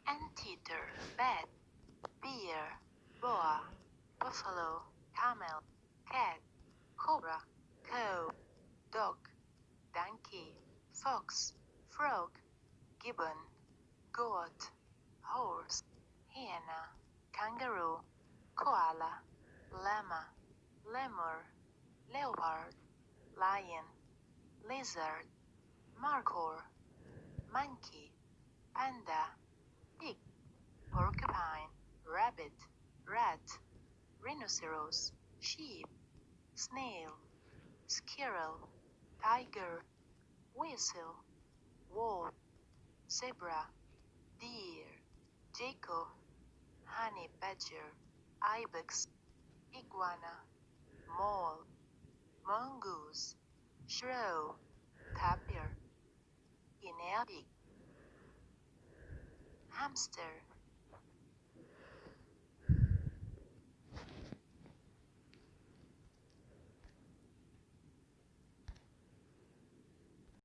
anteater, bat, bear, boa, buffalo, camel, cat, cobra, cow, dog, donkey, fox, frog, gibbon, goat, horse, hyena, kangaroo, koala, llama, lemur, leopard, lion, lizard, markhor, monkey, panda, pig, porcupine, rabbit, rat, rhinoceros, sheep, snail, squirrel, tiger, weasel, wolf, zebra, deer, jackal, honey badger, ibex, iguana, mole, mongoose, shrew, tapir, guinea pig, hamster,